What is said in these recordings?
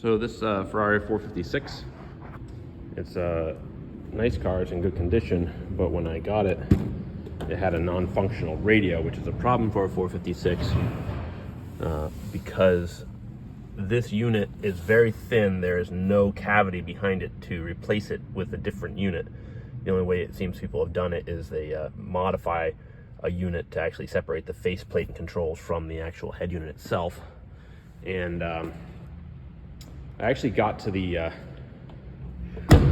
So this Ferrari 456, it's a nice car, it's in good condition, but when I got it, it had a non-functional radio, which is a problem for a 456 because this unit is very thin. There is no cavity behind it to replace it with a different unit. The only way it seems people have done it is they modify a unit to actually separate the faceplate and controls from the actual head unit itself. And I actually got to the,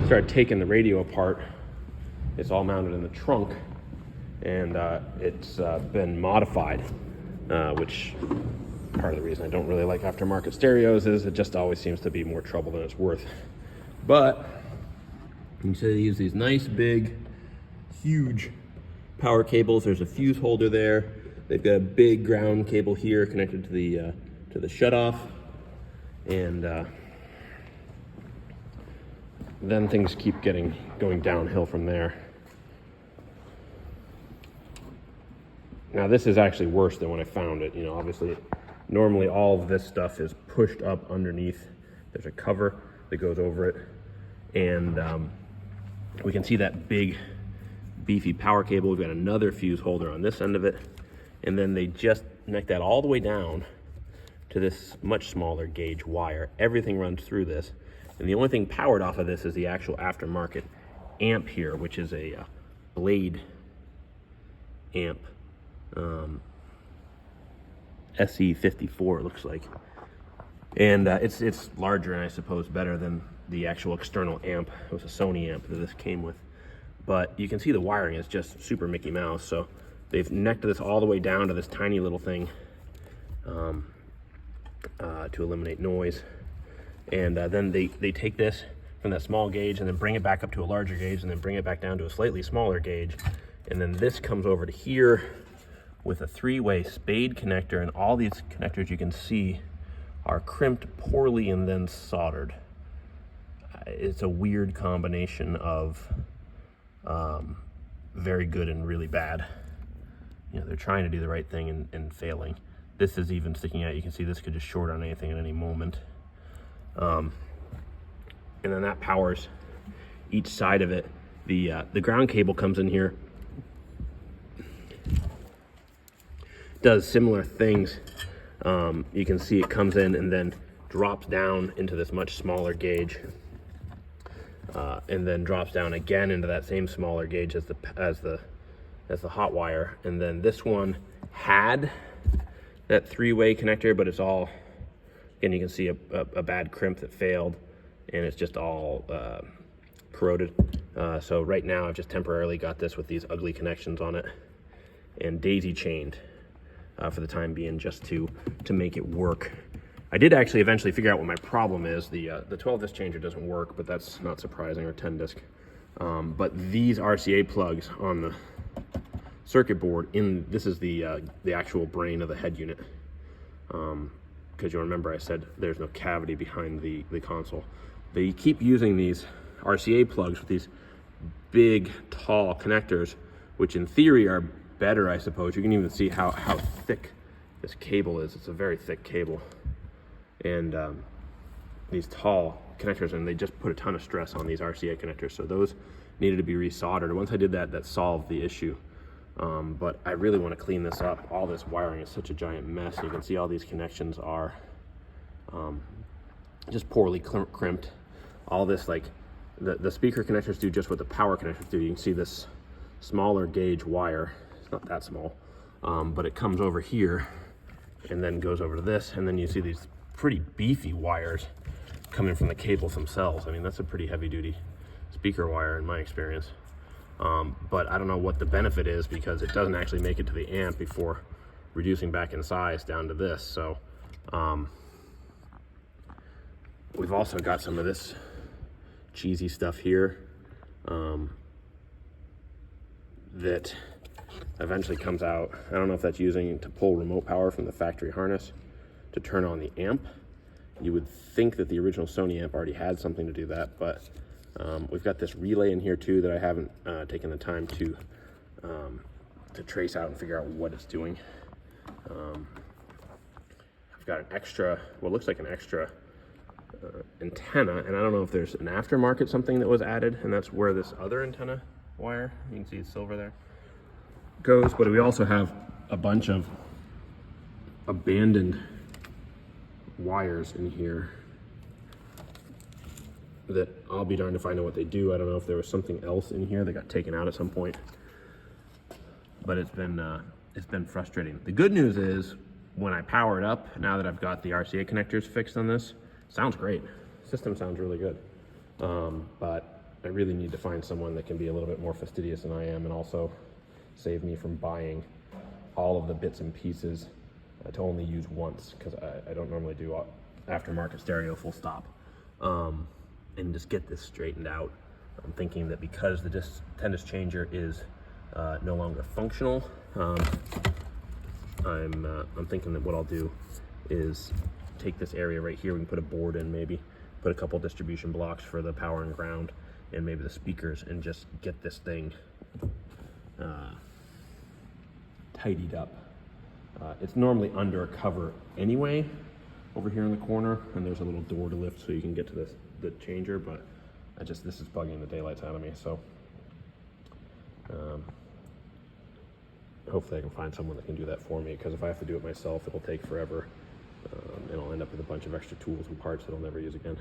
started taking the radio apart. It's all mounted in the trunk, and it's been modified, which part of the reason I don't really like aftermarket stereos is it just always seems to be more trouble than it's worth. But you can see they use these nice, big, huge power cables. There's a fuse holder there. They've got a big ground cable here connected to the shutoff, and then things keep going downhill from there. Now this is actually worse than when I found it. You know, obviously, normally all of this stuff is pushed up underneath. There's a cover that goes over it, and we can see that big, beefy power cable. We've got another fuse holder on this end of it, and then they just connect that all the way down to this much smaller gauge wire. Everything runs through this, and the only thing powered off of this is the actual aftermarket amp here, which is a blade amp, SE54 it looks like, and it's larger and I suppose better than the actual external amp. It was a Sony amp that this came with, but you can see the wiring is just super Mickey Mouse. So they've connected this all the way down to this tiny little thing to eliminate noise. And then they take this from that small gauge and then bring it back up to a larger gauge and then bring it back down to a slightly smaller gauge. And then this comes over to here with a three-way spade connector, and all these connectors you can see are crimped poorly and then soldered. It's a weird combination of very good and really bad. You know, they're trying to do the right thing and failing. This is even sticking out. You can see this could just short on anything at any moment. And then that powers each side of it. The ground cable comes in here, does similar things. You can see it comes in and then drops down into this much smaller gauge, and then drops down again into that same smaller gauge as the hot wire. And then this one had that three-way connector, but it's all, again, you can see a bad crimp that failed, and it's just all corroded. So right now I've just temporarily got this with these ugly connections on it and daisy chained for the time being, just to make it work. I did actually eventually figure out what my problem is. The 12-disc changer doesn't work, but that's not surprising, or 10-disc. But these RCA plugs on the circuit board, this is the actual brain of the head unit. Because you'll remember I said there's no cavity behind the console. They keep using these RCA plugs with these big, tall connectors, which in theory are better, I suppose. You can even see how thick this cable is. It's a very thick cable. And these tall connectors, and they just put a ton of stress on these RCA connectors. So those needed to be resoldered. Once I did that, that solved the issue. But I really want to clean this up. All this wiring is such a giant mess. You can see all these connections are just poorly crimped. All this, like, the speaker connectors do just what the power connectors do. You can see this smaller gauge wire. It's not that small, but it comes over here and then goes over to this, and then you see these pretty beefy wires coming from the cables themselves. I mean, that's a pretty heavy-duty speaker wire in my experience. But I don't know what the benefit is, because it doesn't actually make it to the amp before reducing back in size down to this. So we've also got some of this cheesy stuff here that eventually comes out. I don't know if that's using to pull remote power from the factory harness to turn on the amp. You would think that the original Sony amp already had something to do that, but we've got this relay in here too that I haven't taken the time to trace out and figure out what it's doing. I've got an extra, what looks like an extra antenna, and I don't know if there's an aftermarket something that was added, and that's where this other antenna wire, you can see it's silver there, goes. But we also have a bunch of abandoned wires in here that I'll be darned if I know what they do. I don't know if there was something else in here that got taken out at some point, but it's been frustrating. The good news is when I power it up, now that I've got the RCA connectors fixed on this, sounds great. System sounds really good. But I really need to find someone that can be a little bit more fastidious than I am, and also save me from buying all of the bits and pieces to only use once, because I don't normally do aftermarket stereo full stop. And just get this straightened out. I'm thinking that because the 10-disc changer is no longer functional, I'm thinking that what I'll do is take this area right here, we can put a board in, maybe put a couple distribution blocks for the power and ground and maybe the speakers, and just get this thing tidied up. It's normally under a cover anyway over here in the corner, and there's a little door to lift so you can get to the changer, but this is bugging the daylights out of me. So hopefully I can find someone that can do that for me, because if I have to do it myself, it'll take forever, and I'll end up with a bunch of extra tools and parts that I'll never use again.